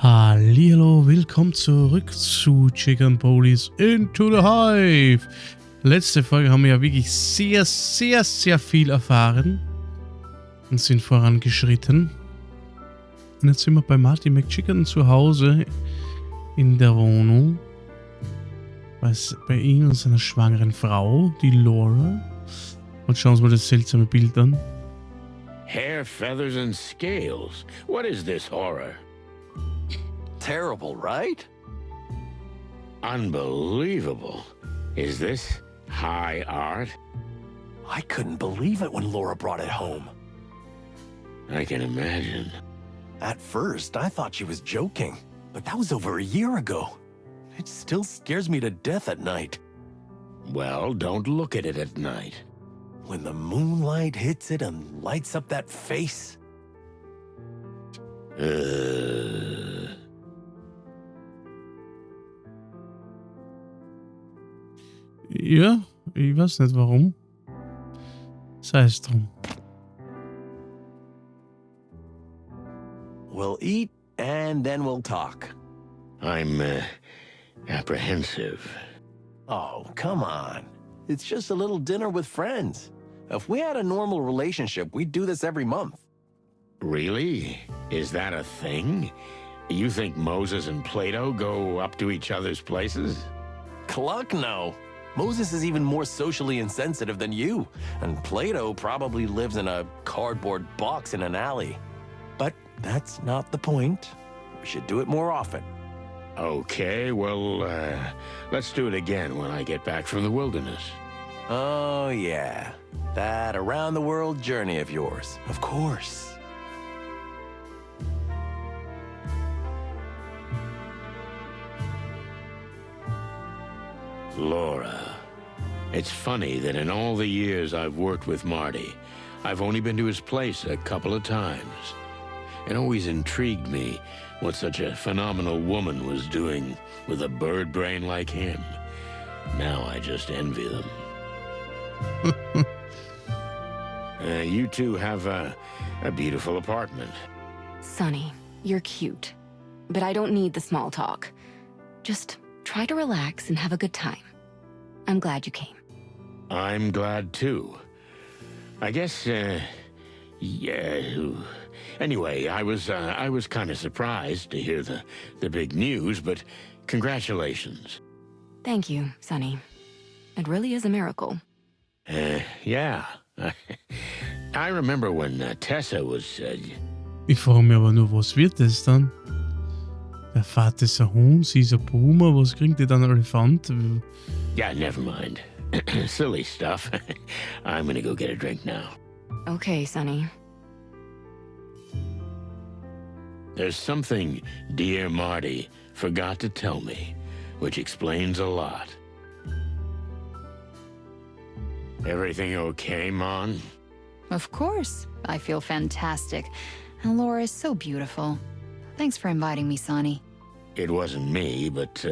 Hallihallo, willkommen zurück zu Chicken Police Into the Hive. Letzte Folge haben wir ja wirklich sehr viel erfahren und sind vorangeschritten. Und jetzt sind wir bei Marty McChicken zu Hause in der Wohnung. Bei ihm und seiner schwangeren Frau, die Laura. Und schauen uns mal das seltsame Bild an. Hair, feathers, and scales. What is this horror? Terrible, right? Unbelievable. Is this high art? I couldn't believe it when Laura brought it home. I can imagine. At first, I thought she was joking, but that was over a year ago. It still scares me to death at night. Well, don't look at it at night. When the moonlight hits it and lights up that face. Ja, ich weiß nicht warum. Sei es drum. We'll eat and then we'll talk. I'm, apprehensive. Oh, come on. It's just a little dinner with friends. If we had a normal relationship, we'd do this every month. Really? Is that a thing? You think Moses and Plato go up to each other's places? Cluck, no. Moses is even more socially insensitive than you, and Plato probably lives in a cardboard box in an alley. But that's not the point. We should do it more often. Okay, well, let's do it again when I get back from the wilderness. Oh, yeah. That around-the-world journey of yours. Of course. Laura. It's funny that in all the years I've worked with Marty, I've only been to his place a couple of times. It always intrigued me what such a phenomenal woman was doing with a bird brain like him. Now I just envy them. You two have a beautiful apartment. Sonny, you're cute, but I don't need the small talk. Just try to relax and have a good time. I'm glad you came. I'm glad too. I guess, yeah. Anyway, I was kind of surprised to hear the big news, but congratulations. Thank you, Sonny. It really is a miracle. Yeah. I remember when Tessa was. Ich frage mich aber nur, was wird das dann? Der Vater ist ein Hund, sie ist ein Puma, was kriegt ihr dann, ein Elefant? Yeah, never mind. Silly stuff. I'm gonna go get a drink now. Okay, Sonny. There's something dear Marty forgot to tell me, which explains a lot. Everything okay, Mon? Of course. I feel fantastic. And Laura is so beautiful. Thanks for inviting me, Sonny. It wasn't me, but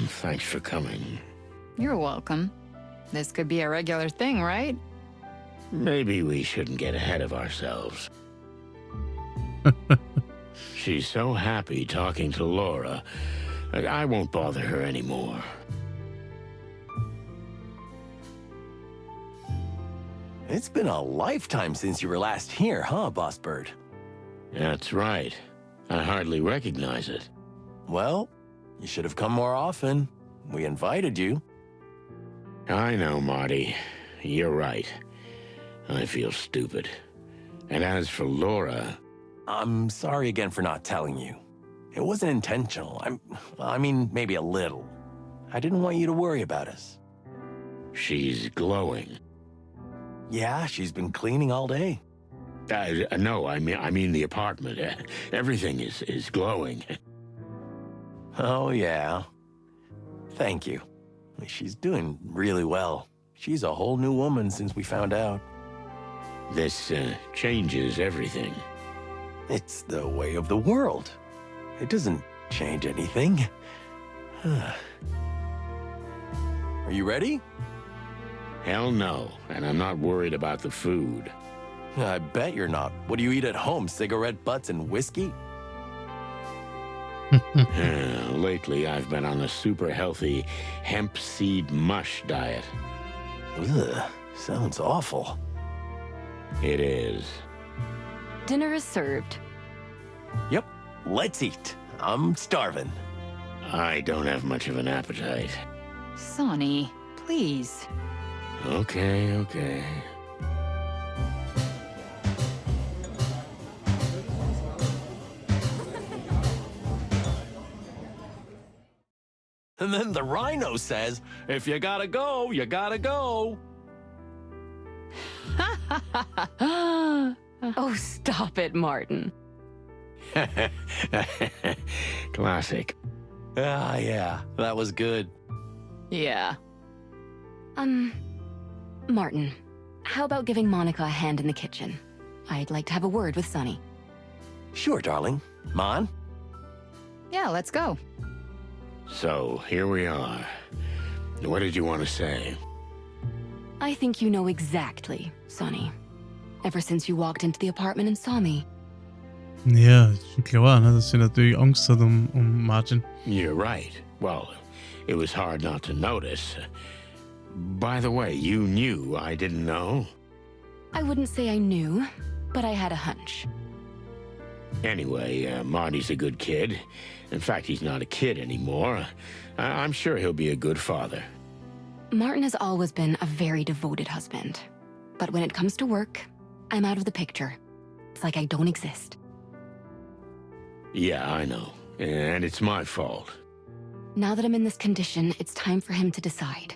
thanks for coming. You're welcome. This could be a regular thing, right? Maybe we shouldn't get ahead of ourselves. She's so happy talking to Laura. I won't bother her anymore. It's been a lifetime since you were last here, huh, Boss Bird? That's right. I hardly recognize it. Well, you should have come more often. We invited you. I know, Marty. You're right. I feel stupid. And as for Laura... I'm sorry again for not telling you. It wasn't intentional. I mean, maybe a little. I didn't want you to worry about us. She's glowing. Yeah, she's been cleaning all day. No, I mean the apartment. Everything is glowing. Oh, yeah. Thank you. She's doing really well. She's a whole new woman since we found out. This changes everything. It's the way of the world. It doesn't change anything. Are you ready? Hell no, and I'm not worried about the food. I bet you're not. What do you eat at home? Cigarette butts and whiskey? Lately, I've been on a super healthy hemp seed mush diet. Ugh, sounds awful. It is. Dinner is served. Yep, let's eat. I'm starving. I don't have much of an appetite. Sonny, please. Okay. And then the rhino says, if you gotta go, you gotta go. Oh, stop it, Martin. Classic. Ah, yeah, that was good. Yeah. Martin, how about giving Monica a hand in the kitchen? I'd like to have a word with Sonny. Sure, darling. Mon? Yeah, let's go. So, here we are. What did you want to say? I think you know exactly, Sonny. Ever since you walked into the apartment and saw me. Ja, klar, ne, dass sie natürlich Angst hat um Martin. You're right. Well, it was hard not to notice. By the way, you knew I didn't know? I wouldn't say I knew, but I had a hunch. Anyway, Marty's a good kid. In fact, he's not a kid anymore. I'm sure he'll be a good father. Martin has always been a very devoted husband. But when it comes to work, I'm out of the picture. It's like I don't exist. Yeah, I know. And it's my fault. Now that I'm in this condition, it's time for him to decide.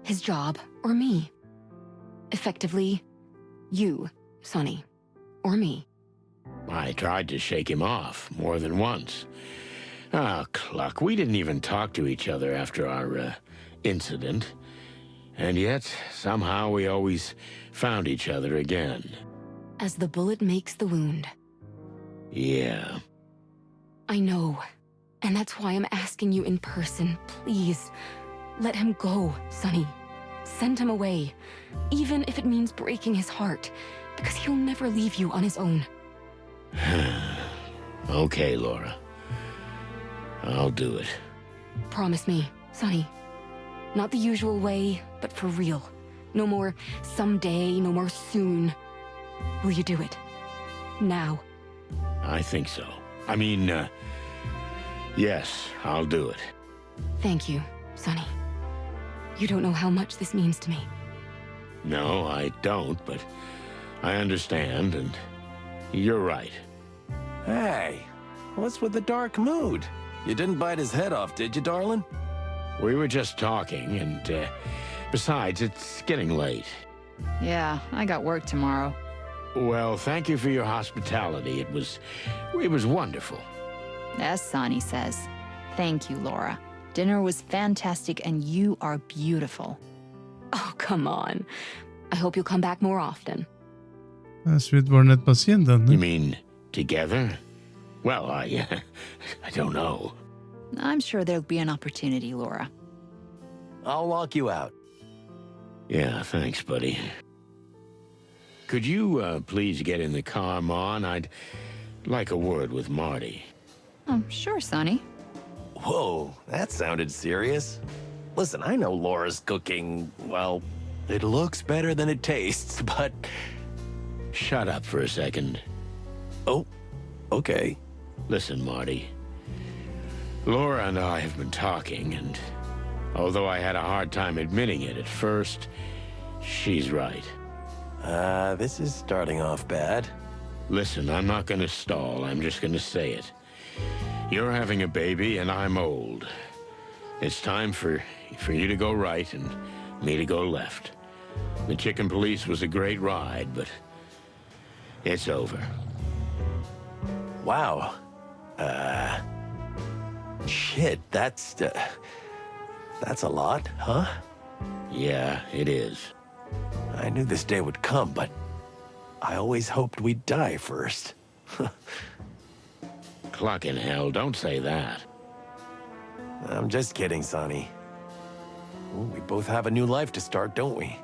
His job or me. Effectively, you, Sonny, or me. I tried to shake him off more than once. Ah, Cluck, we didn't even talk to each other after our incident. And yet, somehow we always found each other again. As the bullet makes the wound. Yeah. I know. And that's why I'm asking you in person, please. Let him go, Sonny. Send him away. Even if it means breaking his heart. Because he'll never leave you on his own. Okay, Laura. I'll do it. Promise me, Sonny. Not the usual way, but for real. No more someday, no more soon. Will you do it? Now. I think so. I mean, yes, I'll do it. Thank you, Sonny. You don't know how much this means to me. No, I don't, but I understand, and you're right. Hey, what's with the dark mood? You didn't bite his head off, did you, darling? We were just talking, and besides, it's getting late. Yeah, I got work tomorrow. Well, thank you for your hospitality. It was wonderful. As Sonny says. Thank you, Laura. Dinner was fantastic and you are beautiful. Oh, come on. I hope you'll come back more often. Das wird wohl nicht passieren dann, ne? You mean together? Well, I don't know. I'm sure there'll be an opportunity, Laura. I'll walk you out. Yeah, thanks, buddy. Could you please get in the car, Mon? I'd like a word with Marty. Oh, sure, Sonny. Whoa, that sounded serious. Listen, I know Laura's cooking, well, it looks better than it tastes, but... Shut up for a second. Oh, okay. Listen, Marty. Laura and I have been talking, and although I had a hard time admitting it at first, she's right. This is starting off bad. Listen, I'm not gonna stall. I'm just gonna say it. You're having a baby, and I'm old. It's time for you to go right and me to go left. The chicken police was a great ride, but it's over. Wow. Shit, that's a lot, huh? Yeah, it is. I knew this day would come, but I always hoped we'd die first. Clucking hell, don't say that. I'm just kidding, Sonny. Well, we both have a new life to start, don't we?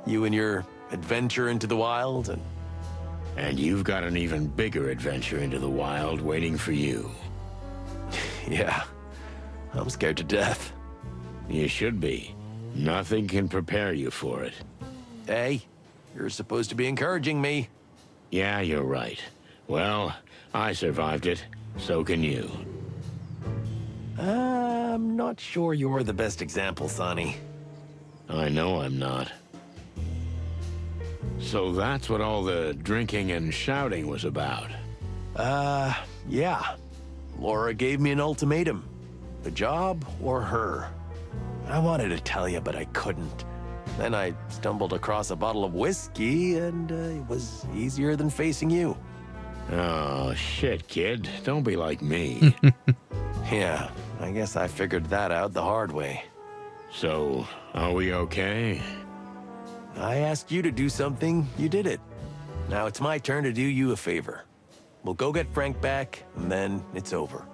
You and your adventure into the wild, And you've got an even bigger adventure into the wild waiting for you. Yeah, I'm scared to death. You should be. Nothing can prepare you for it. Hey, you're supposed to be encouraging me. Yeah, you're right. Well, I survived it. So can you. I'm not sure you're the best example, Sonny. I know I'm not. So that's what all the drinking and shouting was about. Yeah. Laura gave me an ultimatum. The job or her. I wanted to tell you, but I couldn't. Then I stumbled across a bottle of whiskey, and it was easier than facing you. Oh, shit, kid. Don't be like me. Yeah, I guess I figured that out the hard way. So, are we okay? I asked you to do something, you did it. Now it's my turn to do you a favor. We'll go get Frank back, and then it's over.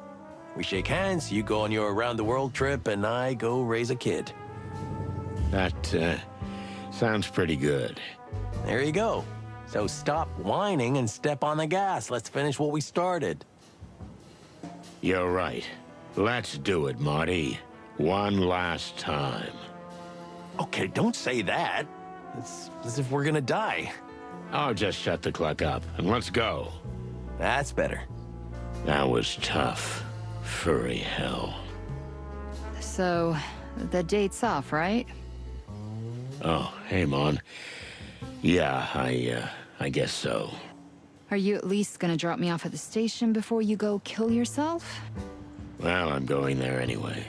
We shake hands, you go on your around-the-world trip, and I go raise a kid. That, sounds pretty good. There you go. So stop whining and step on the gas. Let's finish what we started. You're right. Let's do it, Marty. One last time. Okay, don't say that. It's as if we're gonna die. I'll just shut the clock up, and let's go. That's better. That was tough. Furry hell. So, the date's off, right? Oh, hey, Mon. Yeah, I guess so. Are you at least gonna drop me off at the station before you go kill yourself? Well, I'm going there anyway.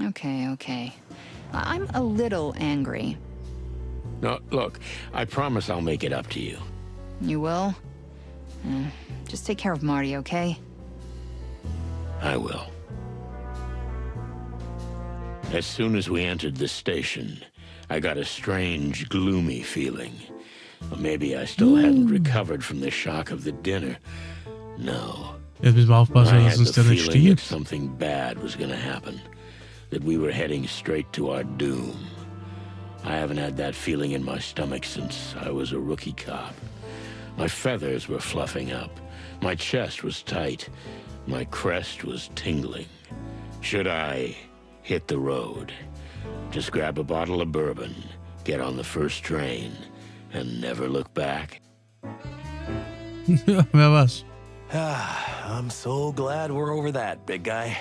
Okay. I'm a little angry. No, look, I promise I'll make it up to you. You will? Just take care of Marty, okay? I will. As soon as we entered the station, I got a strange, gloomy feeling. Or maybe I still hadn't recovered from the shock of the dinner. No. Jetzt müssen wir aufpassen, I dass had uns the der nicht feeling that stirbt. something bad was gonna happen. That we were heading straight to our doom. I haven't had that feeling in my stomach since I was a rookie cop. My feathers were fluffing up. My chest was tight. My crest was tingling. Should I hit the road? Just grab a bottle of bourbon, get on the first train, and never look back? Ja, wer was? I'm so glad we're over that, big guy.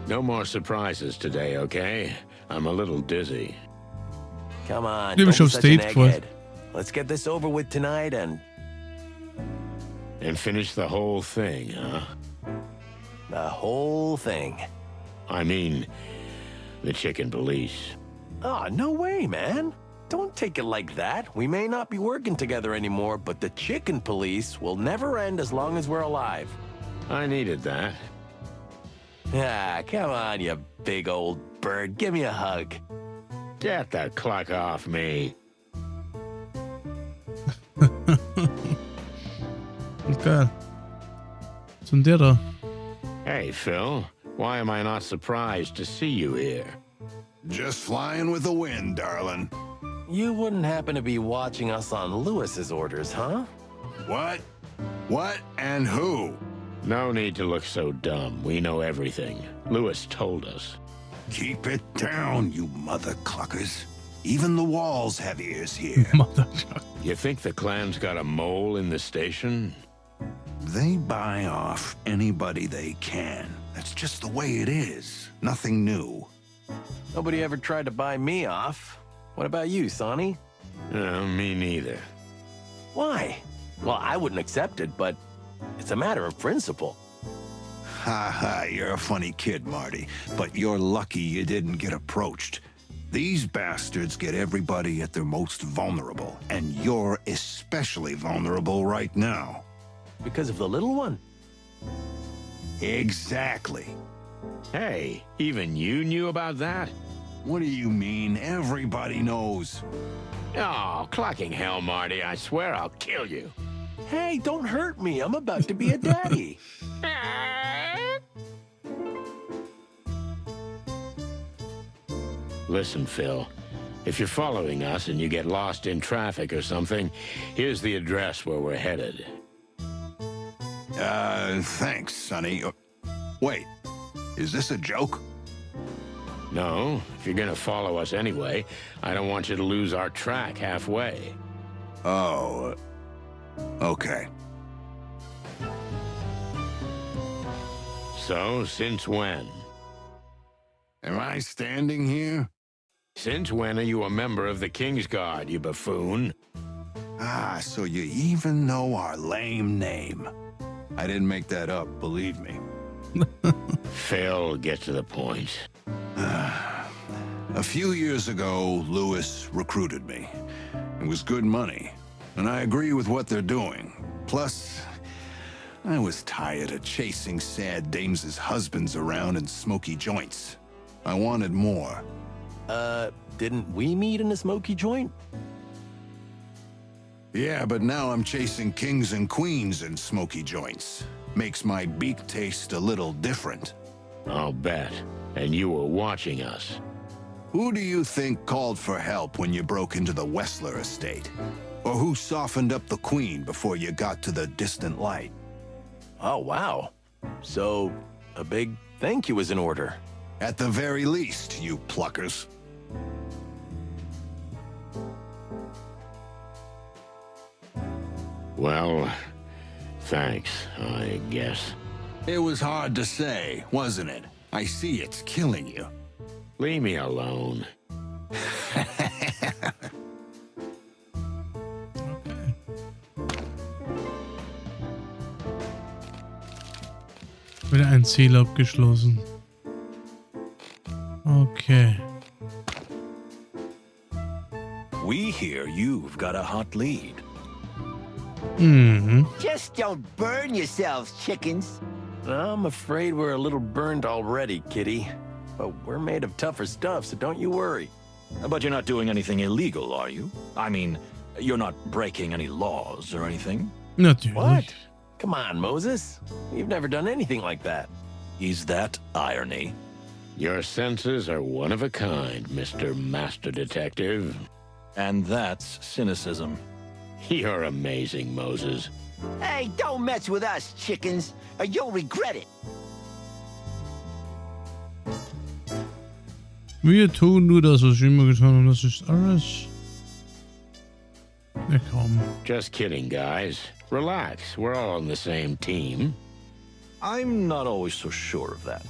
No more surprises today, okay? I'm a little dizzy. Come on, Du don't bist be auf such an State voll. egghead. Let's get this over with tonight and Finish the whole thing, huh? the whole thing. I mean, the chicken police. Oh, no way, man. Don't take it like that. We may not be working together anymore, but the chicken police will never end as long as we're alive. I needed that. Ah, come on, you big old bird. Give me a hug. Get that clock off me. Okay. Was denn der da? Hey, Phil. Why am I not surprised to see you here? Just flying with the wind, darling. You wouldn't happen to be watching us on Lewis's orders, huh? What? What and who? No need to look so dumb. We know everything. Lewis told us. Keep it down, you mother cluckers. Even the walls have ears here. Motherfucker. You think the clan's got a mole in the station? They buy off anybody they can. That's just the way it is. Nothing new. Nobody ever tried to buy me off. What about you, Sonny? Me neither. Why? Well, I wouldn't accept it, but it's a matter of principle. Ha ha, you're a funny kid, Marty. But you're lucky you didn't get approached. These bastards get everybody at their most vulnerable, and you're especially vulnerable right now. Because of the little one? Exactly. Hey, even you knew about that? What do you mean? Everybody knows. Oh, clucking hell, Marty. I swear I'll kill you. Hey, don't hurt me. I'm about to be a daddy. Listen, Phil. If you're following us and you get lost in traffic or something, here's the address where we're headed. Thanks, Sonny. Wait, is this a joke? No, if you're gonna follow us anyway, I don't want you to lose our track halfway. Oh, okay. So, since when? Am I standing here? Since when are you a member of the King's Guard, you buffoon? Ah, so you even know our lame name. I didn't make that up, believe me. Phil, get to the point. A few years ago, Lewis recruited me. It was good money, and I agree with what they're doing. Plus, I was tired of chasing sad dames' husbands around in smoky joints. I wanted more. Didn't we meet in a smoky joint? Yeah, but now I'm chasing kings and queens in smoky joints. Makes my beak taste a little different. I'll bet. And you were watching us. Who do you think called for help when you broke into the Wessler estate? Or who softened up the queen before you got to the distant light? Oh, wow. So, a big thank you is in order. At the very least, you pluckers. Well, thanks, I guess. It was hard to say, wasn't it? I see it's killing you. Leave me alone. Okay. Wieder ein Ziel abgeschlossen. Okay. We hear you've got a hot lead. Mhm. Just don't burn yourselves, chickens. I'm afraid we're a little burned already, kitty. But we're made of tougher stuff, so don't you worry. But you're not doing anything illegal, are you? I mean, you're not breaking any laws or anything? Natürlich. What? Come on, Moses. We've never done anything like that. Is that irony? Your senses are one of a kind, Mr. Master Detective. And that's cynicism. You're amazing, Moses. Hey, don't mess with us, chickens, or you'll regret it. Wir tun nur das, was wir immer getan haben. Das ist alles. Ja, komm. Just kidding, guys. Relax, we're all on the same team. I'm not always so sure of that.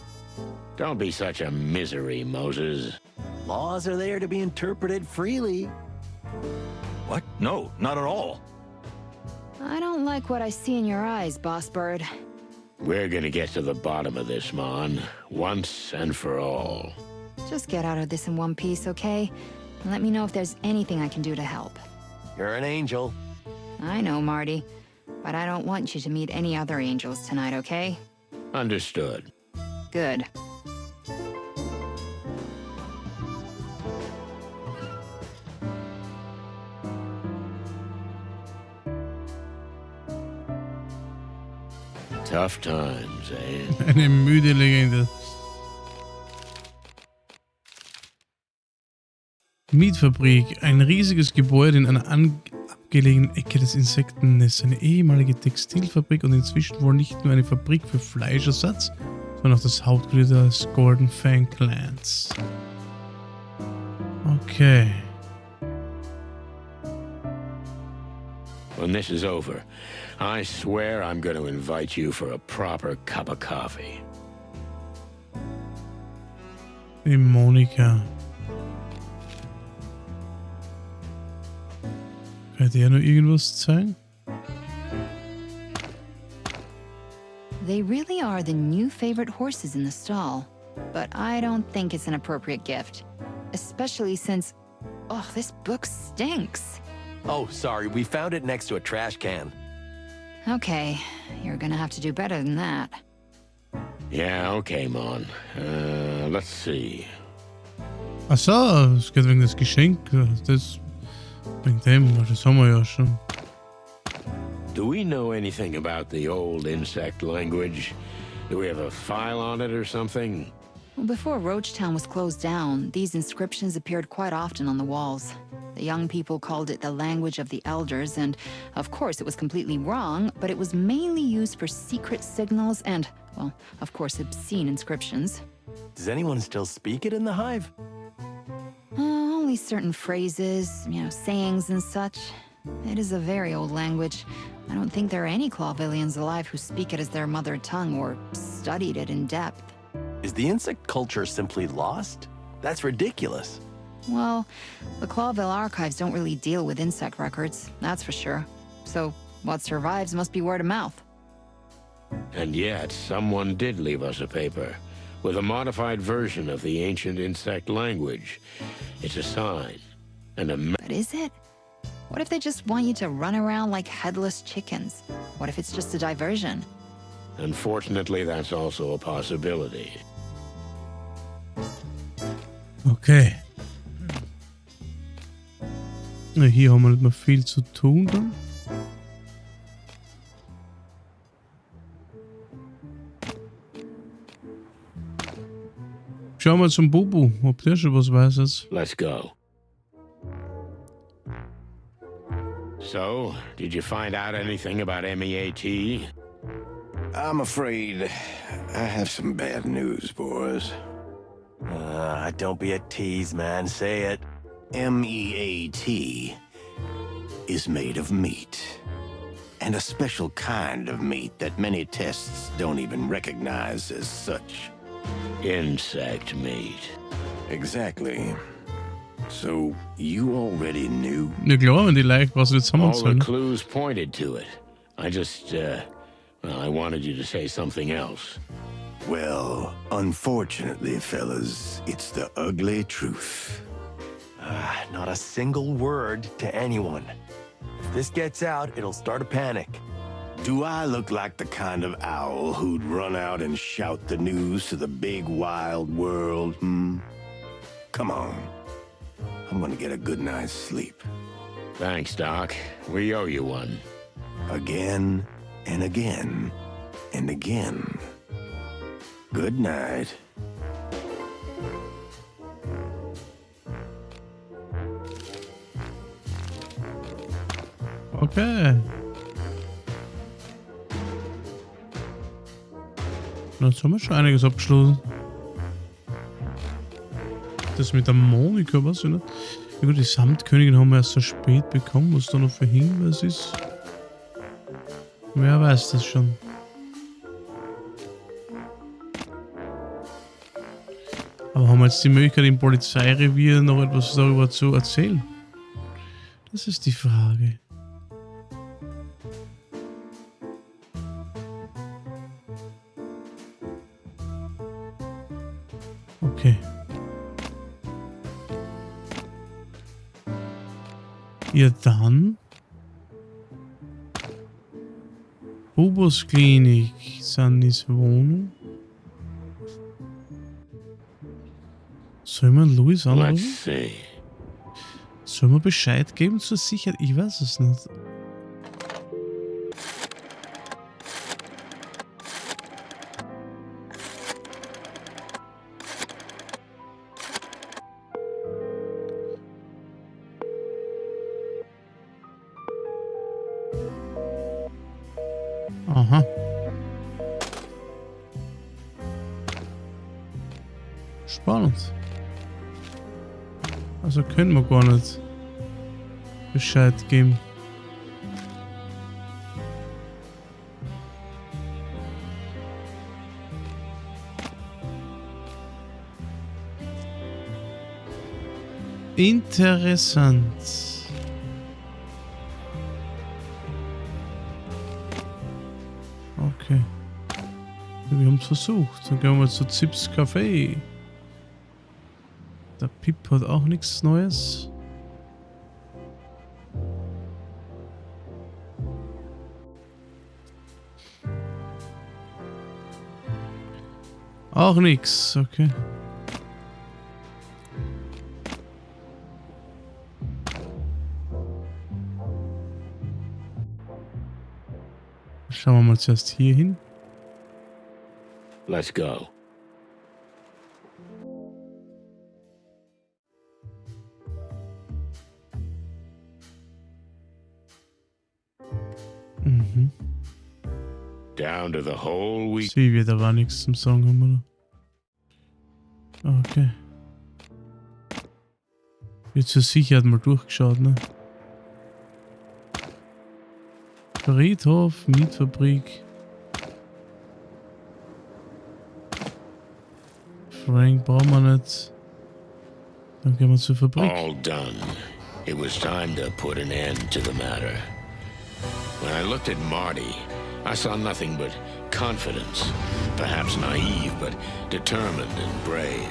Don't be such a misery, Moses. Laws are there to be interpreted freely. What? No, not at all. I don't like what I see in your eyes, Boss Bird. We're gonna get to the bottom of this, Mon, once and for all. Just get out of this in one piece, okay? And let me know if there's anything I can do to help. You're an angel. I know, Marty. But I don't want you to meet any other angels tonight, okay? Understood. Good. Tough times, eh? Eine müde Legende. Mietfabrik. Ein riesiges Gebäude in einer abgelegenen Ecke des Insektennests. Eine ehemalige Textilfabrik und inzwischen wohl nicht nur eine Fabrik für Fleischersatz, sondern auch das Hauptquartier des Gordon Fang Clans. Okay. When this is over, I swear I'm going to invite you for a proper cup of coffee. Die Monika. Kann der noch irgendwas zeigen? They really are the new favorite horses in the stall. But I don't think it's an appropriate gift. Especially since... Oh, this book stinks. Oh, sorry, we found it next to a trash can. Okay, you're gonna have to do better than that. Yeah, okay, Mon. Let's see. Ach so, es geht wegen des Geschenks. Das bringt dem, das haben wir ja schon. Do we know anything about the old insect language? Do we have a file on it or something? Well, before Roachtown was closed down, these inscriptions appeared quite often on the walls. The young people called it the language of the elders, and of course it was completely wrong, but it was mainly used for secret signals and, well, of course, obscene inscriptions. Does anyone still speak it in the Hive? Only certain phrases, sayings and such. It is a very old language. I don't think there are any Clawvillians alive who speak it as their mother tongue or studied it in depth. Is the insect culture simply lost? That's ridiculous. Well, the Clawville archives don't really deal with insect records, that's for sure. So what survives must be word of mouth. And yet, someone did leave us a paper with a modified version of the ancient insect language. It's a sign and a But is it? What if they just want you to run around like headless chickens? What if it's just a diversion? Unfortunately, that's also a possibility. Okay. Ja, hier haben wir nicht mehr viel zu tun dann. Schauen wir zum Bubu, ob der schon was weiß ist. Let's go. So, did you find out anything about M.E.A.T? I'm afraid I have some bad news, boys. Don't be a tease, man. Say it. M.E.A.T. is made of meat. And a special kind of meat that many tests don't even recognize as such. Insect meat. Exactly. So, you already knew? Ja klar, wenn die leicht was jetzt haben All sollen. the clues pointed to it. I just, I wanted you to say something else. Well, unfortunately, fellas, it's the ugly truth. Not a single word to anyone. If this gets out, it'll start a panic. Do I look like the kind of owl who'd run out and shout the news to the big wild world, Come on. I'm gonna get a good night's sleep. Thanks, Doc. We owe you one. Again and again and again. Good night. Okay. Jetzt haben wir schon einiges abgeschlossen. Das mit der Monika, was ich nicht. Ja gut, die Samtkönigin haben wir erst so spät bekommen. Was da noch für Hinweis ist. Wer weiß das schon. Aber haben wir jetzt die Möglichkeit, im Polizeirevier noch etwas darüber zu erzählen? Das ist die Frage. Okay. Ja dann. Bubos Klinik, Sannys Wohnung. Soll man Louis anrufen? Let's see. Soll man Bescheid geben zur Sicherheit? Ich weiß es nicht. Aha. Spannend. Also können wir gar nicht Bescheid geben. Interessant. Okay. Wir haben es versucht. Dann gehen wir zu Zips Café. Der Pip hat auch nichts Neues. Auch nichts, okay. Schauen wir mal zuerst hier hin. Let's go. Down to the whole week. Sieh wir, da war nichts zum Song haben, oder? Okay. Jetzt zur Sicherheit mal durchgeschaut, ne? Friedhof, Mietfabrik. Frank brauchen wir nicht. Dann gehen wir zur Fabrik. All done. It was time to put an end to the matter. When I looked at Marty, I saw nothing but confidence. Perhaps naive, but determined and brave.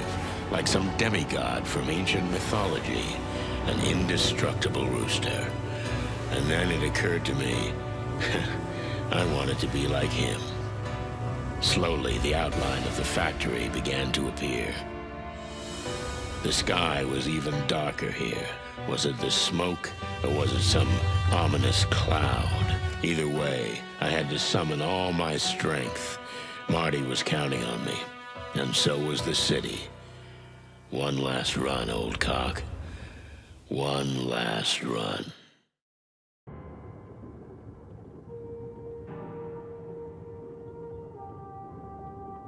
Like some demigod from ancient mythology. An indestructible rooster. And then it occurred to me, I wanted to be like him. Slowly, the outline of the factory began to appear. The sky was even darker here. Was it the smoke, or was it some ominous cloud? Either way, I had to summon all my strength. Marty was counting on me, and so was the city. One last run, old cock. One last run.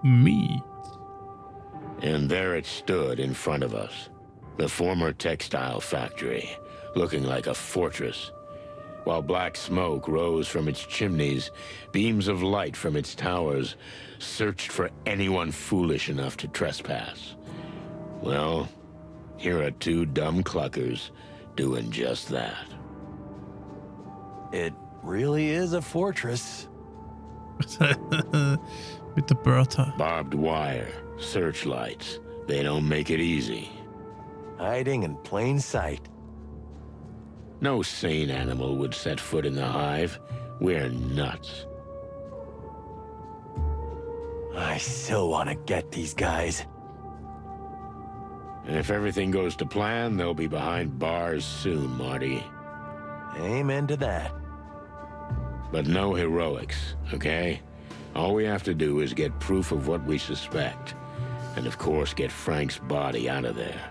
Me. And there it stood in front of us. The former textile factory, looking like a fortress. While black smoke rose from its chimneys, beams of light from its towers searched for anyone foolish enough to trespass. Well, here are two dumb cluckers doing just that. It really is a fortress. With the Bertha. Barbed wire, searchlights, they don't make it easy. Hiding in plain sight. No sane animal would set foot in the hive. We're nuts. I so want to get these guys. And if everything goes to plan, they'll be behind bars soon, Marty. Amen to that. But no heroics, okay? All we have to do is get proof of what we suspect. And of course, get Frank's body out of there.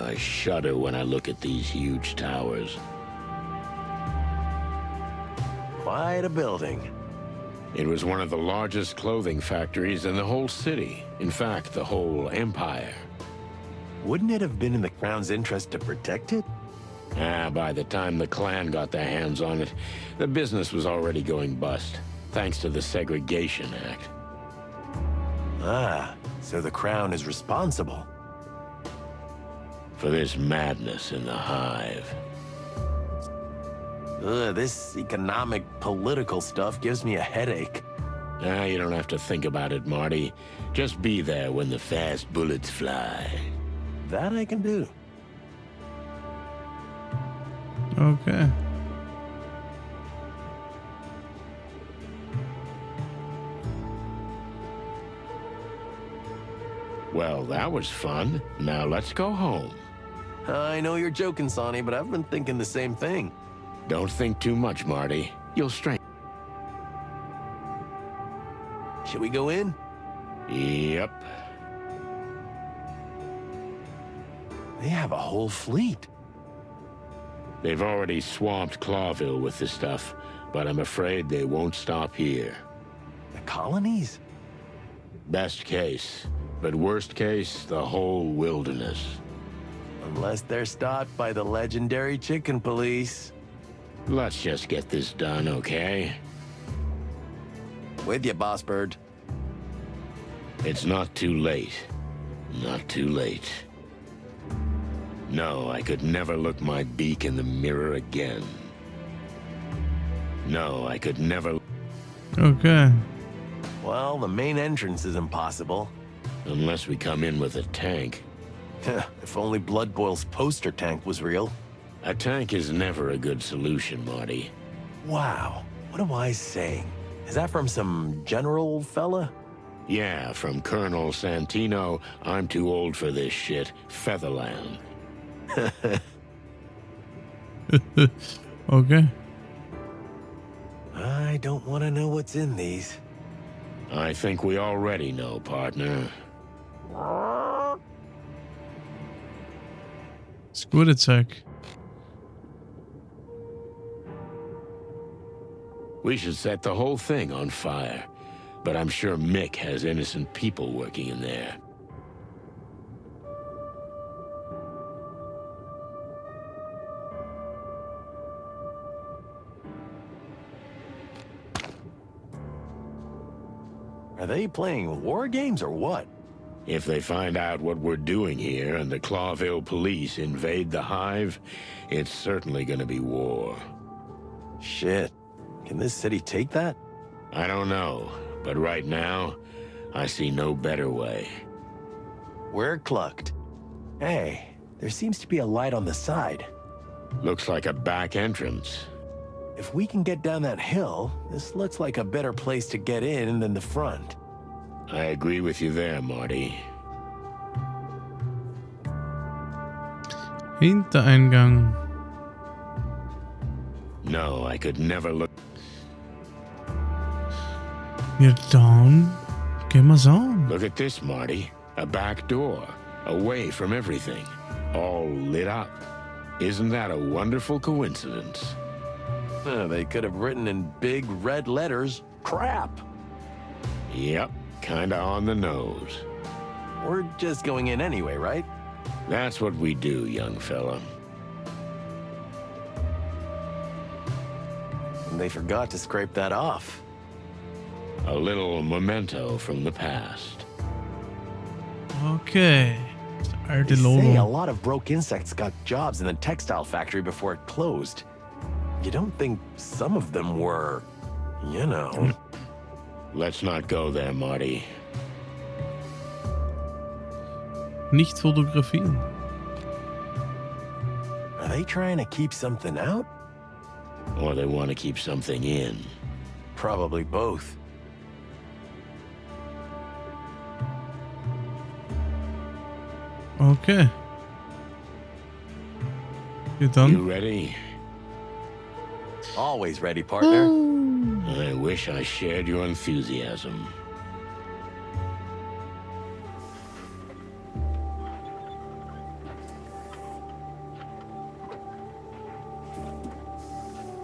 I shudder when I look at these huge towers. Quite a building. It was one of the largest clothing factories in the whole city. In fact, the whole empire. Wouldn't it have been in the Crown's interest to protect it? By the time the Klan got their hands on it, the business was already going bust, thanks to the Segregation Act. Ah, so the Crown is responsible. For this madness in the hive. Ugh, this economic, political stuff gives me a headache. You don't have to think about it, Marty. Just be there when the fast bullets fly. That I can do. Okay. Well, that was fun. Now let's go home. I know you're joking, Sonny, but I've been thinking the same thing. Don't think too much, Marty. You'll strain. Should we go in? Yep. They have a whole fleet. They've already swamped Clawville with the stuff, but I'm afraid they won't stop here. The colonies? Best case, but worst case, the whole wilderness. Unless they're stopped by the legendary chicken police. Let's just get this done, okay? With you, Boss Bird. It's not too late. Not too late. No, I could never look my beak in the mirror again. No, I could never... Okay. Well, the main entrance is impossible. Unless we come in with a tank. If only Blood Boil's poster tank was real. A tank is never a good solution, Marty. Wow, what am I saying? Is that from some general fella? Yeah, from Colonel Santino, I'm too old for this shit, Featherland. Okay. I don't want to know what's in these. I think we already know, partner. Ist gute Zeug. We should set the whole thing on fire. But I'm sure Mick has innocent people working in there. Are they playing war games or what? If they find out what we're doing here and the Clawville police invade the Hive, it's certainly gonna be war. Shit. Can this city take that? I don't know, but right now, I see no better way. We're clucked. Hey, there seems to be a light on the side. Looks like a back entrance. If we can get down that hill, this looks like a better place to get in than the front. I agree with you there, Marty. Hintereingang. No, I could never look. Ja, dann gehen wir's an. Look at this, Marty. A back door, away from everything, all lit up. Isn't that a wonderful coincidence? They could have written in big red letters, crap. Yep, kinda on the nose. We're just going in anyway, right? That's what we do, young fella. And they forgot to scrape that off. A little memento from the past. Okay. Das alte They say a Logo. lot of broke insects got jobs in the textile factory before it closed. You don't think some of them were, you know... Let's not go there, Marty. Nicht fotografieren. Are they trying to keep something out? Or they want to keep something in. Probably both. Okay. Ja, dann. You ready? Always ready, partner. I wish I shared your enthusiasm.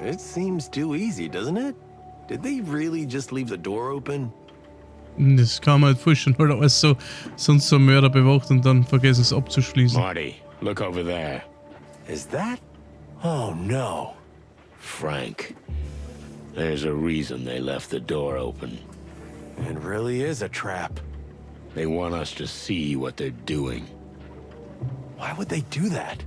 It seems too easy, doesn't it? Did they really just leave the door open? Das kam halt frisch und halt alles so, sonst so Mörder bewacht und dann vergessen es abzuschließen. Marty, look over there. Is that? Oh no. Frank. There's a reason they left the door open. It really is a trap. They want us to see what they're doing. Why would they do that?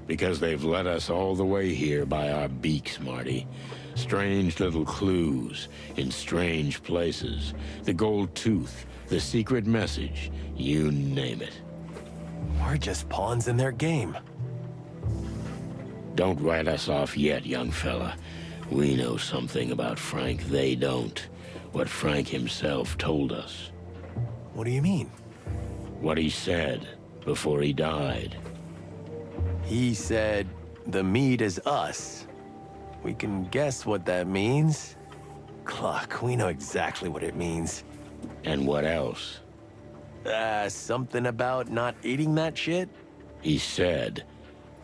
Because they've led us all the way here by our beaks, Marty. Strange little clues in strange places. The gold tooth, the secret message, you name it. We're just pawns in their game. Don't write us off yet, young fella. We know something about Frank they don't. What Frank himself told us. What do you mean? What he said before he died. He said, the meat is us. We can guess what that means. Cluck, we know exactly what it means. And what else? Something about not eating that shit? He said,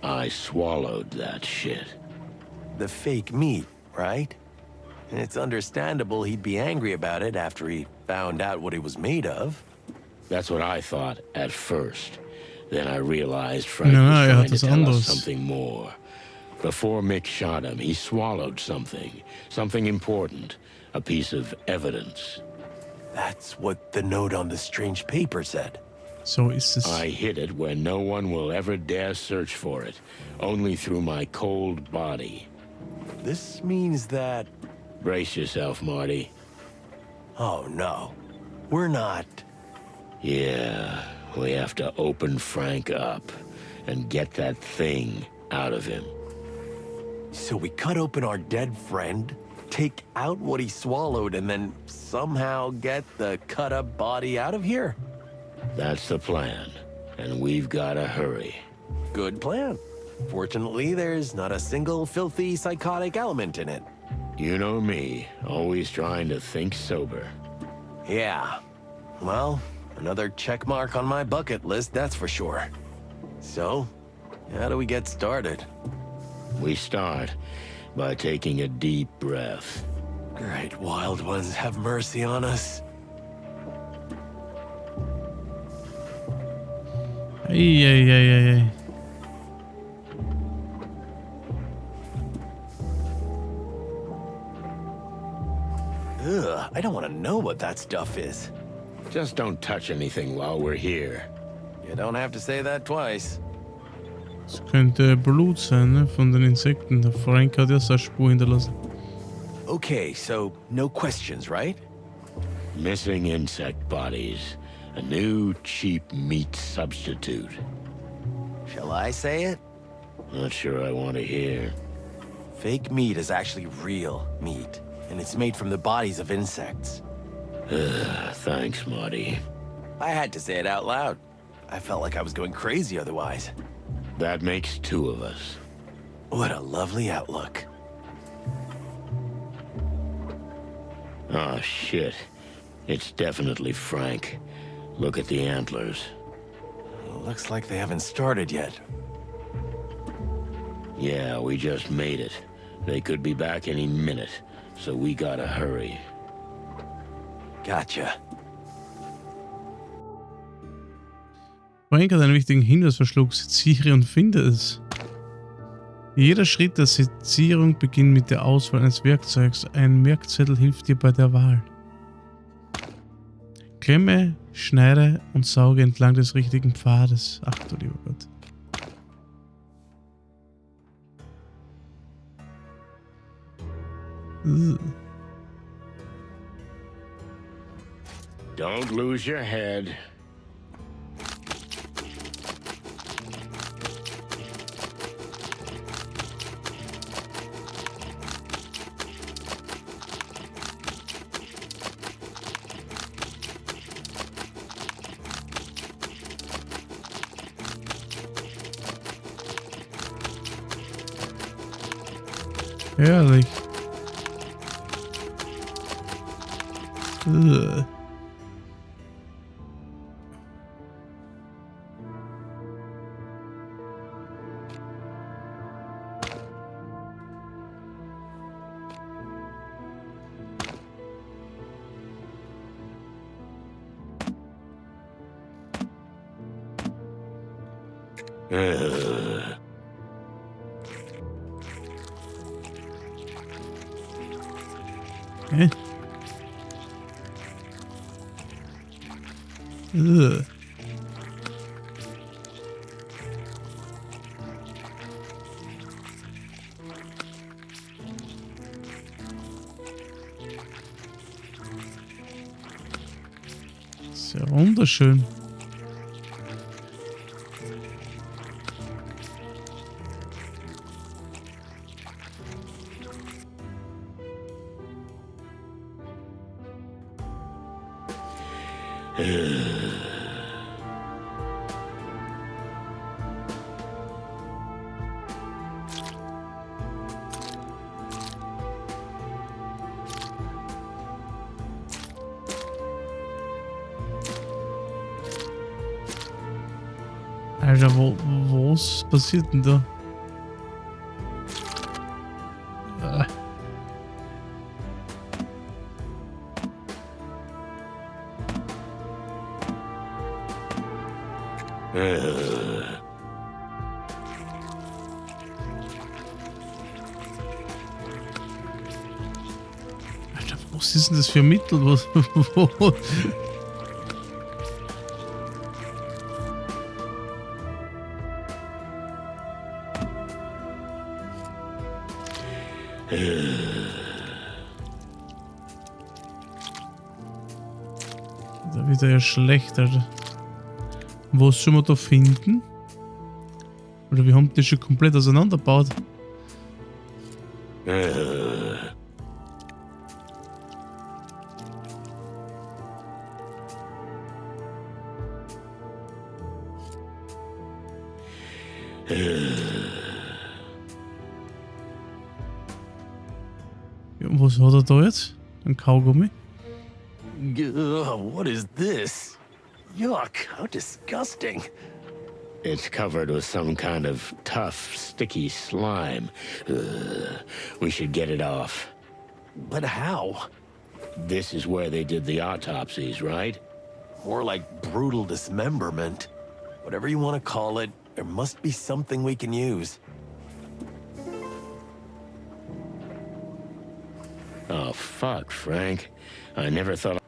I swallowed that shit. The fake meat, right? It's understandable he'd be angry about it after he found out what it was made of. That's what I thought at first. Then I realized Frank No, was ja, trying to das tell anders. us something more. Before Mick shot him, he swallowed something. Something important. A piece of evidence. That's what the note on the strange paper said. So ist es. I hid it where no one will ever dare search for it. Only through my cold body. This means that... Brace yourself, Marty. Oh no, we're not... Yeah, we have to open Frank up and get that thing out of him. So we cut open our dead friend, take out what he swallowed, and then somehow get the cut-up body out of here? That's the plan, and we've got to hurry. Good plan. Fortunately, there's not a single filthy psychotic element in it. You know me, always trying to think sober. Yeah. Well, another check mark on my bucket list, that's for sure. So, how do we get started? We start by taking a deep breath. Great wild ones, have mercy on us. Ei, ei, ei, ei, ei. Ugh, I don't want to know what that stuff is. Just don't touch anything while we're here. You don't have to say that twice. Das könnte Blut sein, ne? Von den Insekten. Der Frank hat ja seine Spur hinterlassen. Okay, so no questions, right? Missing insect bodies. A new cheap meat substitute. Shall I say it? Not sure I want to hear. Fake meat is actually real meat, and it's made from the bodies of insects. Thanks, Marty. I had to say it out loud. I felt like I was going crazy otherwise. That makes two of us. What a lovely outlook. Oh, shit. It's definitely Frank. Look at the antlers. Looks like they haven't started yet. Yeah, we just made it. They could be back any minute, so we gotta hurry. Gotcha. Frank hat einen wichtigen Hinweis verschluckt. Seziere und finde es. Jeder Schritt der Sezierung beginnt mit der Auswahl eines Werkzeugs. Ein Merkzettel hilft dir bei der Wahl. Klemme, schneide und sauge entlang des richtigen Pfades. Ach du lieber Gott. Don't lose your head. Herrlich. Ugh. Hä? Ugh. Ist ja wunderschön. Alter, was passiert denn da? Alter, was ist denn das für ein Mittel? Wo? Da wird er ja schlecht, Alter. Was sollen wir da finden? Oder wir haben das schon komplett auseinandergebaut. Ja, was hat er da jetzt? Ein Kaugummi? Ugh, what is this? Yuck, how disgusting. It's covered with some kind of tough, sticky slime. We should get it off. But how? This is where they did the autopsies, right? More like brutal dismemberment. Whatever you want to call it, there must be something we can use. Oh, fuck, Frank. I never thought...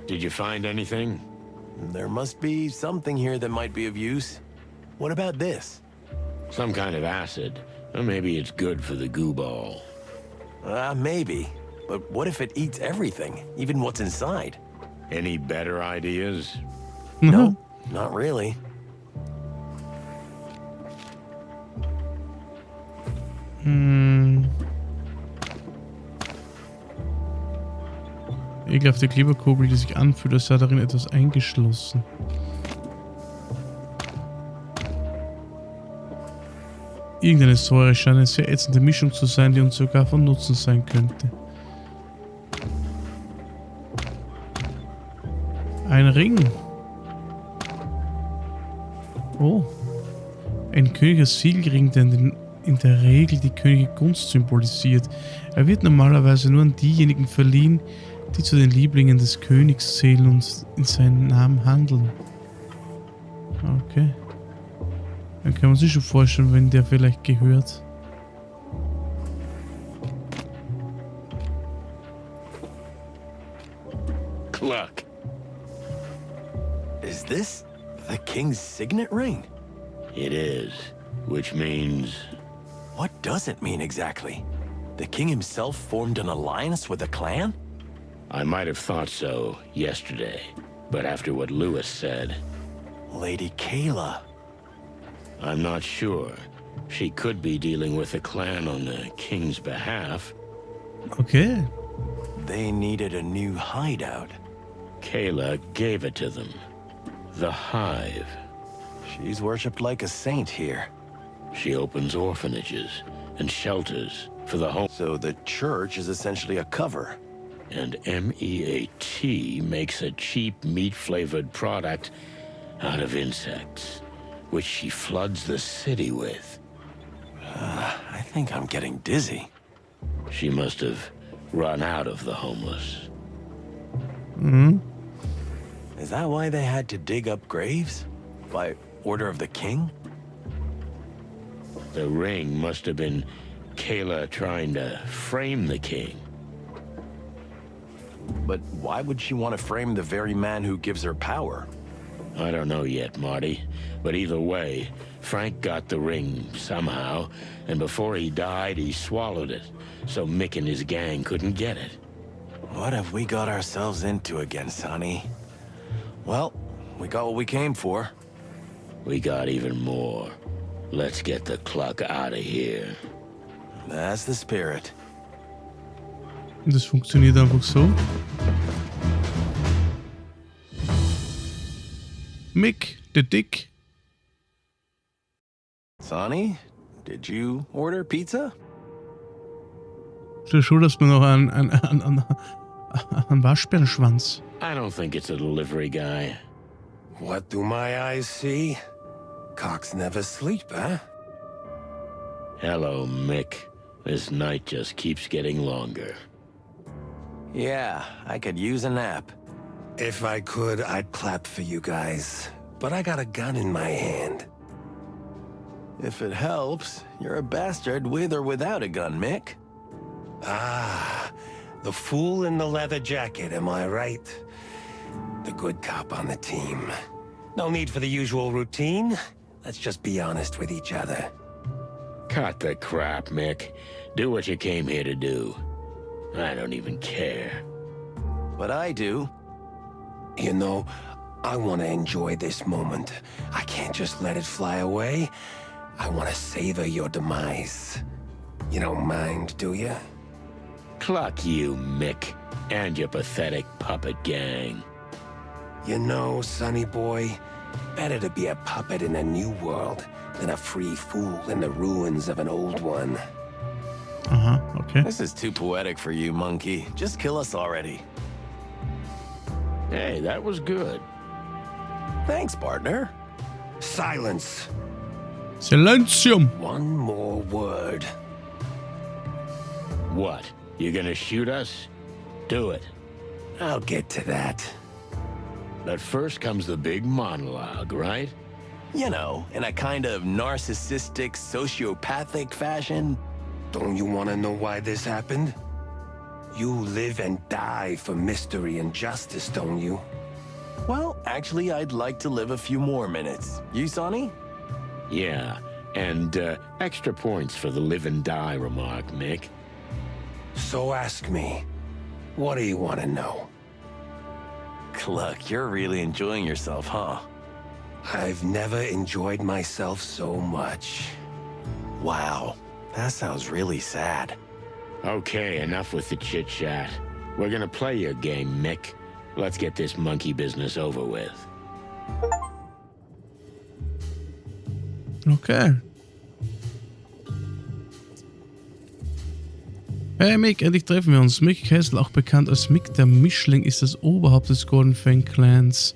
Did you find anything? There must be something here that might be of use. What about this? Some kind of acid. Or maybe it's good for the goo ball. Maybe. But what if it eats everything, even what's inside? Any better ideas? No, not really. Ekelhafte Kleberkugel, die sich anfühlt, als sei darin etwas eingeschlossen. Irgendeine Säure scheint eine sehr ätzende Mischung zu sein, die uns sogar von Nutzen sein könnte. Ein Ring. Oh. Ein königlicher Siegelring, der in der Regel die königliche Gunst symbolisiert. Er wird normalerweise nur an diejenigen verliehen, die zu den Lieblingen des Königs zählen und in seinen Namen handeln. Okay. Dann kann man sich schon vorstellen, wenn der vielleicht gehört. Cluck. Is this the king's signet ring? It is. Which means... What does it mean exactly? The king himself formed an alliance with a clan? I might have thought so yesterday, but after what Lewis said... Lady Kayla. I'm not sure. She could be dealing with the clan on the king's behalf. Okay. They needed a new hideout. Kayla gave it to them. The Hive. She's worshipped like a saint here. She opens orphanages and shelters for the home. So the church is essentially a cover. And M.E.A.T makes a cheap meat-flavored product out of insects, which she floods the city with. I think I'm getting dizzy. She must have run out of the homeless. Is that why they had to dig up graves? By order of the king? The ring must have been Kayla trying to frame the king. But why would she want to frame the very man who gives her power? I don't know yet, Marty. But either way, Frank got the ring somehow, and before he died, he swallowed it, so Mick and his gang couldn't get it. What have we got ourselves into again, Sonny? Well, we got what we came for. We got even more. Let's get the Cluck out of here. That's the spirit. Das funktioniert einfach so. Mick, der Dick. Sonny, did you order pizza? Du schuldest mir noch einen Waschbärenschwanz. I don't think it's a delivery guy. What do my eyes see? Cocks never sleep, huh? Hello, Mick. This night just keeps getting longer. Yeah, I could use a nap. If I could, I'd clap for you guys. But I got a gun in my hand. If it helps, you're a bastard with or without a gun, Mick. Ah, the fool in the leather jacket, am I right? The good cop on the team. No need for the usual routine. Let's just be honest with each other. Cut the crap, Mick. Do what you came here to do. I don't even care. But I do. You know, I want to enjoy this moment. I can't just let it fly away. I want to savor your demise. You don't mind, do you? Cluck you, Mick, and your pathetic puppet gang. You know, sonny boy, Better to be a puppet in a new world than a free fool in the ruins of an old one. Okay. This is too poetic for you, monkey. Just kill us already. Hey, that was good. Thanks, partner. Silence. Silenzium! One more word. What? You gonna shoot us? Do it. I'll get to that. But first comes the big monologue, right? You know, in a kind of narcissistic, sociopathic fashion. Don't you want to know why this happened? You live and die for mystery and justice, don't you? Well, actually, I'd like to live a few more minutes. You, Sonny? Yeah, and extra points for the live and die remark, Mick. So ask me, what do you want to know? Look, you're really enjoying yourself, huh? I've never enjoyed myself so much. Wow, that sounds really sad. Okay, enough with the chit-chat. We're gonna play your game, Mick. Let's get this monkey business over with. Okay. Hey Mick, endlich treffen wir uns. Mick Kessel, auch bekannt als Mick der Mischling, ist das Oberhaupt des Golden Fang Clans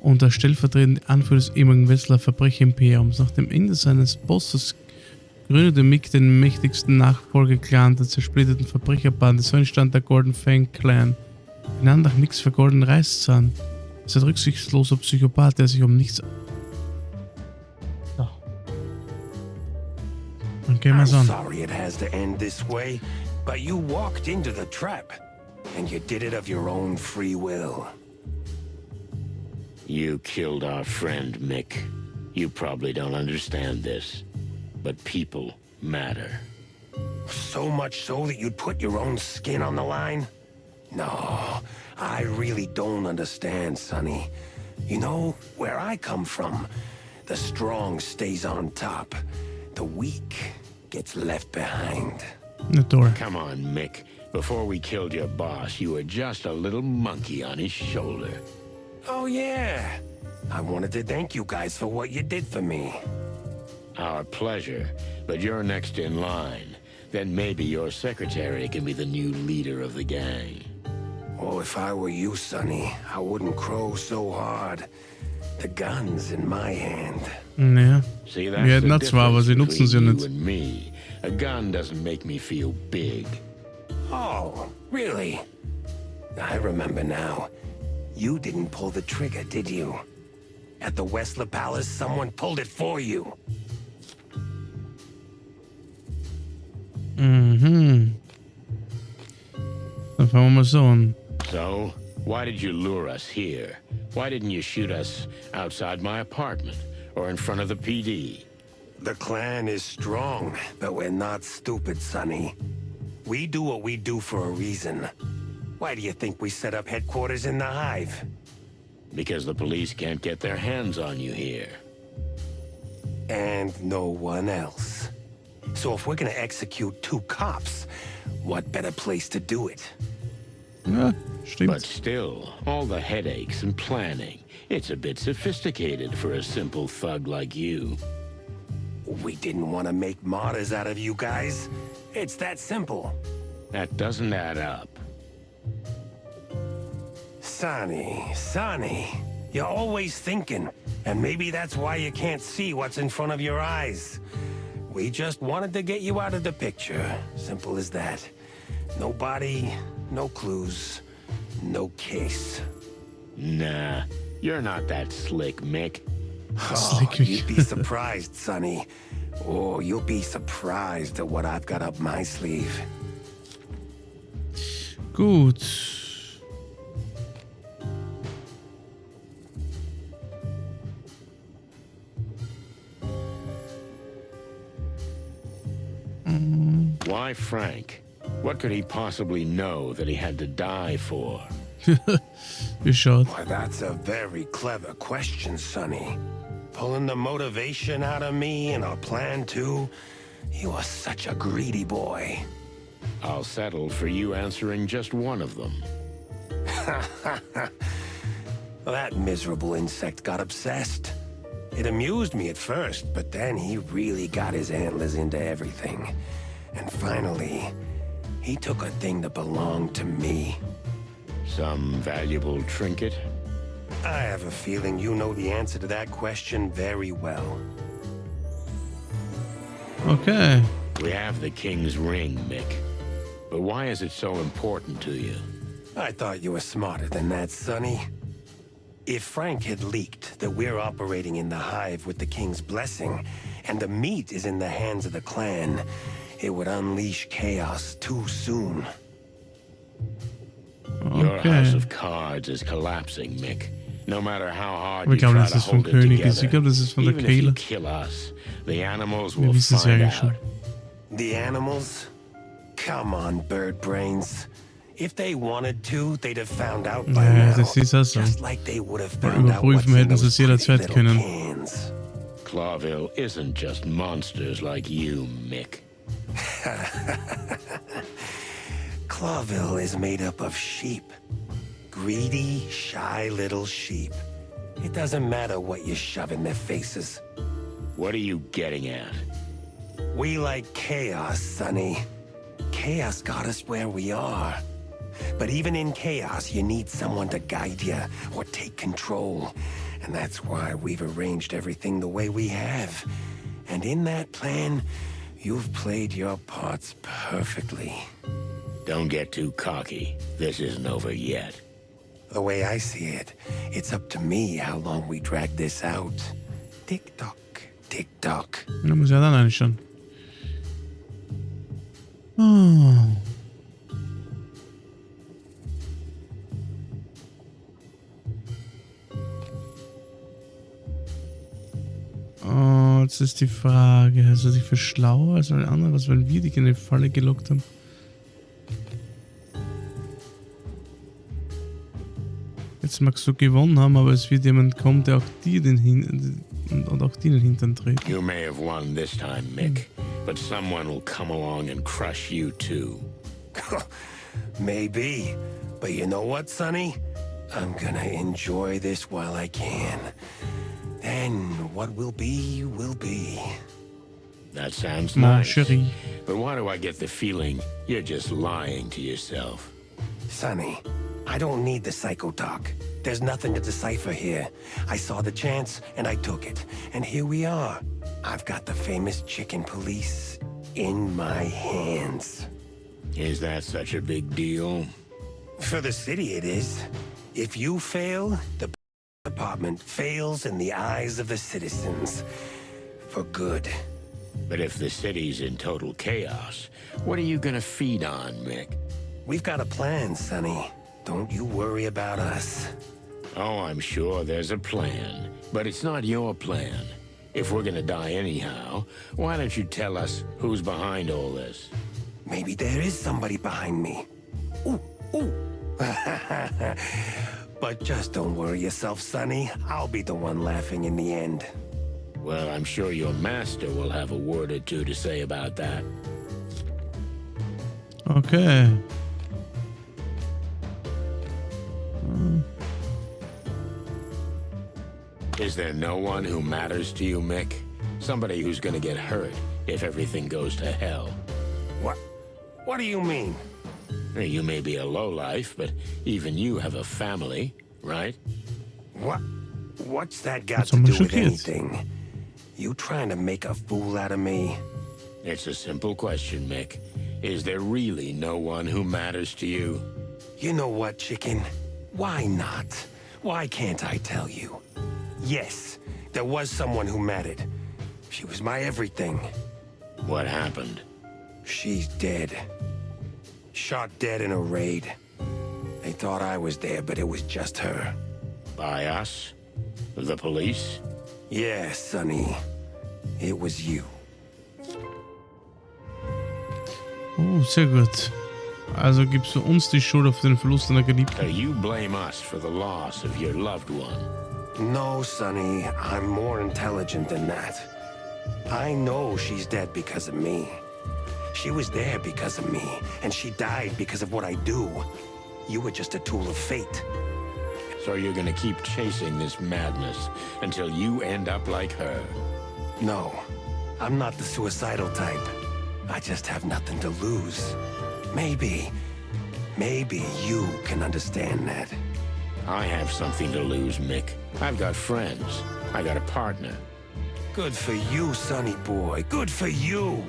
und der stellvertretende Anführer des ehemaligen Wessler Verbrecher-Imperiums. Nach dem Ende seines Bosses gründete Mick den mächtigsten Nachfolgeclan der zersplitterten Verbrecherbande. So entstand der Golden Fang Clan, benannt nach Micks vergoldenen Reißzahn. Er ist ein rücksichtsloser Psychopath, der sich um nichts... So. Dann gehen wir's I'm an. sorry it has to end this way, but you walked into the trap, and you did it of your own free will. You killed our friend, Mick. You probably don't understand this, but people matter. So much so that you'd put your own skin on the line? No, I really don't understand, Sonny. You know, where I come from, the strong stays on top. The weak gets left behind. The door. Come on, Mick. Before we killed your boss, you were just a little monkey on his shoulder. Oh, yeah. I wanted to thank you guys for what you did for me. Our pleasure, but you're next in line. Then maybe your secretary can be the new leader of the gang. Oh, if I were you, Sonny, I wouldn't crow so hard. The gun's in my hand. Ja. See, Wir hätten das zwar, aber sie nutzen sie nicht. And me. A gun doesn't make me feel big. Oh, really? I remember now. You didn't pull the trigger, did you? At the Wessler Palace, someone pulled it for you. Mhm. Dann fangen wir mal so an. So, why did you lure us here? Why didn't you shoot us outside my apartment or in front of the PD? The clan is strong, but we're not stupid, Sonny. We do what we do for a reason. Why do you think we set up headquarters in the Hive? Because the police can't get their hands on you here. And no one else. So if we're gonna execute 2 cops, what better place to do it? Ja, But stimmt. still, all the headaches and planning. It's a bit sophisticated for a simple thug like you. We didn't want to make martyrs out of you guys. It's that simple. That doesn't add up. Sonny, you're always thinking, and maybe that's why you can't see what's in front of your eyes. We just wanted to get you out of the picture. Simple as that. No body, no clues, no case. Nah, you're not that slick, Mick. Oh, Slick. you'd be surprised, Sonny. Oh, you'll be surprised at what I've got up my sleeve. Gut. Why Frank? What could he possibly know that he had to die for? Geschaut. Why, that's a very clever question, Sonny. Pulling the motivation out of me and our plan, too. You are such a greedy boy. I'll settle for you answering just one of them. Well, that miserable insect got obsessed. It amused me at first, but then he really got his antlers into everything. And finally, he took a thing that belonged to me. Some valuable trinket? I have a feeling you know the answer to that question very well. Okay. We have the king's ring, Mick. But why is it so important to you? I thought you were smarter than that, Sonny. If Frank had leaked that we're operating in the Hive with the king's blessing, and the M.E.A.T is in the hands of the clan, it would unleash chaos too soon. Your house of cards is collapsing, Mick. No matter how hard you Ich glaube, try das to ist von hold it König. together, Ich glaube, das ist von der even if you Kehle. kill us, the animals Wir will wissen es ja find eigentlich schon. out. The animals? Come on, bird brains. If they wanted to, they'd have found out by Ja, now. das ist also. Just like they would have found out Überprüfen what's in hätten sie es those pretty jederzeit little können. cans. Clawville isn't just monsters like you, Mick. Clawville is made up of sheep. Greedy, shy little sheep. It doesn't matter what you shove in their faces. What are you getting at? We like chaos, Sonny. Chaos got us where we are. But even in chaos, you need someone to guide you or take control. And that's why we've arranged everything the way we have. And in that plan, you've played your parts perfectly. Don't get too cocky. This isn't over yet. The way I see it, it's up to me how long we drag this out. Tick-tock, tick-tock. Da muss ja dann eigentlich schon. Oh. Oh, jetzt ist die Frage, ist er sich für schlauer als alle anderen, was wenn wir dich in die Falle gelockt haben? Jetzt magst du gewonnen haben, aber es wird jemand kommen, der auch dir und auch dir den Hintern dreht. You may have won this time, Mick, but someone will come along and crush you too. Maybe. But you know what, Sonny? I'm gonna enjoy this while I can. Then what will be, will be. That sounds Mon nice. chéri. But why do I get the feeling you're just lying to yourself? Sonny, I don't need the psycho talk. There's nothing to decipher here. I saw the chance, and I took it. And here we are. I've got the famous chicken police in my hands. Is that such a big deal? For the city, it is. If you fail, the department fails in the eyes of the citizens. For good. But if the city's in total chaos, what are you gonna feed on, Mick? We've got a plan, Sonny. Don't you worry about us. Oh, I'm sure there's a plan, but it's not your plan. If we're gonna die anyhow, why don't you tell us who's behind all this? Maybe there is somebody behind me. Ooh, ooh. But just don't worry yourself, Sonny. I'll be the one laughing in the end. Well, I'm sure your master will have a word or two to say about that. Okay. Is there no one who matters to you, Mick? Somebody who's gonna get hurt if everything goes to hell. What do you mean? You may be a lowlife, but even you have a family, right? What's that got That's to do almost with okay. anything? You trying to make a fool out of me? It's a simple question, Mick. Is there really no one who matters to you? You know what, chicken? Why not? Why can't I tell you? Yes, there was someone who mattered. She was my everything. What happened? She's dead. Shot dead in a raid. They thought I was there, but it was just her. By us? The police? Yeah, Sonny. It was you. Oh, sehr gut. Also gibst du uns die Schuld auf den Verlust deiner Geliebten. So you blame us for the loss of your loved one. No, Sonny. I'm more intelligent than that. I know she's dead because of me. She was there because of me, and she died because of what I do. You were just a tool of fate. So you're gonna keep chasing this madness until you end up like her. No, I'm not the suicidal type. I just have nothing to lose. Maybe you can understand that. I have something to lose, Mick. I've got friends. I got a partner. Good for you, sonny boy. Good for you.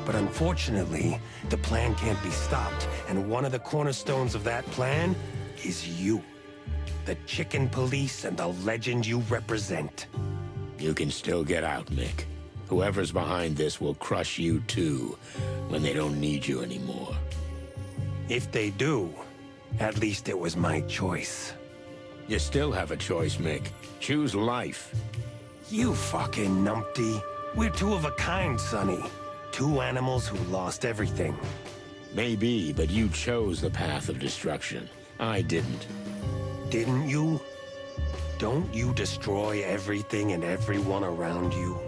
But unfortunately, the plan can't be stopped, and one of the cornerstones of that plan is you. The chicken police and the legend you represent. You can still get out, Mick. Whoever's behind this will crush you too, when they don't need you anymore. If they do, at least it was my choice. You still have a choice, Mick. Choose life. You fucking numpty. We're two of a kind, Sonny. Two animals who lost everything. Maybe, but you chose the path of destruction. I didn't. Didn't you? Don't you destroy everything and everyone around you?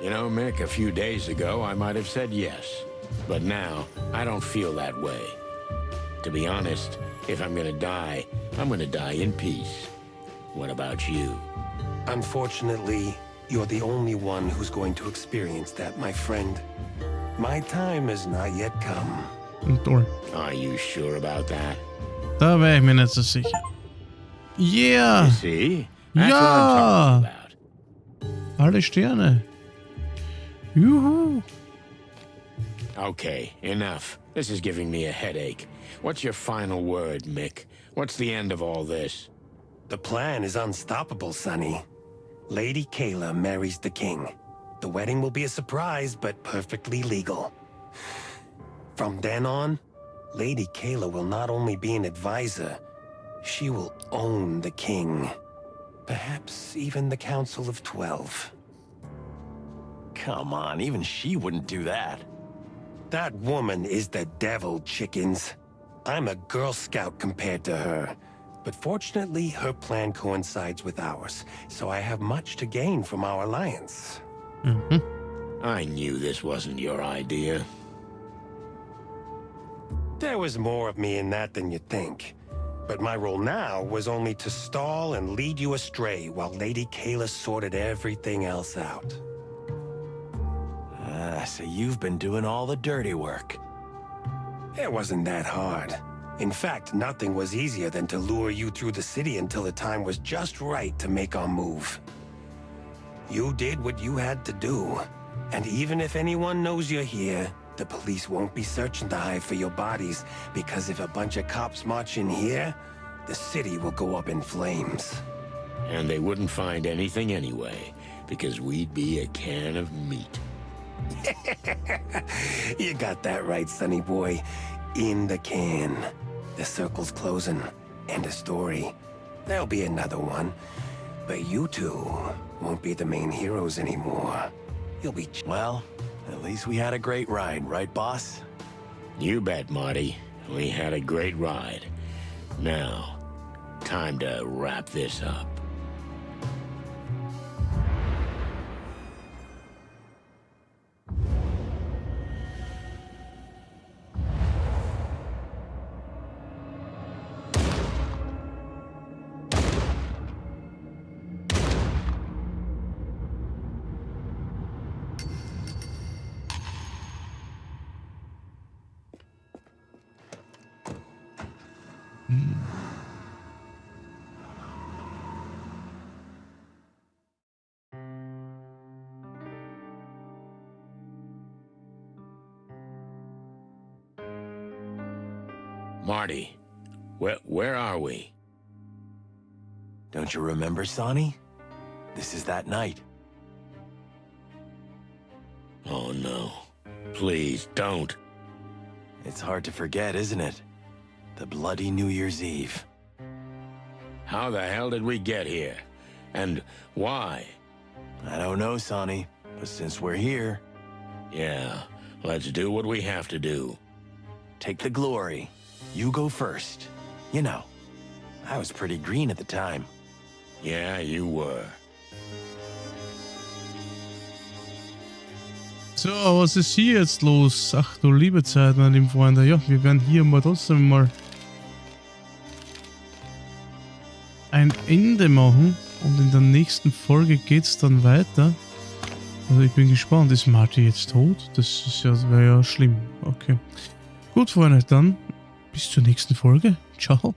You know, Mick, a few days ago, I might have said yes. But now, I don't feel that way. To be honest, if I'm gonna die, I'm gonna die in peace. What about you? Unfortunately, you're the only one who's going to experience that, my friend. My time has not yet come. Door. Are you sure about that? Da wäre ich mir nicht so sicher. Yeah! You see? That's what I'm talking about. Alle Sterne. Juhu! Okay, enough. This is giving me a headache. What's your final word, Mick? What's the end of all this? The plan is unstoppable, Sonny. Lady Kayla marries the king. The wedding will be a surprise, but perfectly legal. From then on, Lady Kayla will not only be an advisor, she will own the king. Perhaps even the Council of 12. Come on, even she wouldn't do that. That woman is the devil, chickens. I'm a Girl Scout compared to her. But fortunately, her plan coincides with ours, so I have much to gain from our alliance. I knew this wasn't your idea. There was more of me in that than you'd think. But my role now was only to stall and lead you astray while Lady Kayla sorted everything else out. So you've been doing all the dirty work. It wasn't that hard. In fact, nothing was easier than to lure you through the city until the time was just right to make our move. You did what you had to do. And even if anyone knows you're here, the police won't be searching the Hive for your bodies, because if a bunch of cops march in here, the city will go up in flames. And they wouldn't find anything anyway, because we'd be a can of meat. You got that right, sonny boy. In the can. The circle's closing. End of story. There'll be another one. But you two won't be the main heroes anymore. You'll be... Well, at least we had a great ride, right, boss? You bet, Marty. We had a great ride. Now, time to wrap this up. Marty, where are we? Don't you remember, Sonny? This is that night. Oh no. Please, don't. It's hard to forget, isn't it? The bloody New Year's Eve. How the hell did we get here? And why? I don't know, Sonny, but since we're here... Yeah, let's do what we have to do. Take the glory. You go first. You know, I was pretty green at the time. Yeah, you were. So, was ist hier jetzt los? Ach du liebe Zeit, meine lieben Freunde. Ja, wir werden hier mal trotzdem mal ein Ende machen und in der nächsten Folge geht's dann weiter. Also ich bin gespannt, ist Marty jetzt tot? Das wäre ja schlimm. Okay. Gut, Freunde, dann bis zur nächsten Folge. Ciao.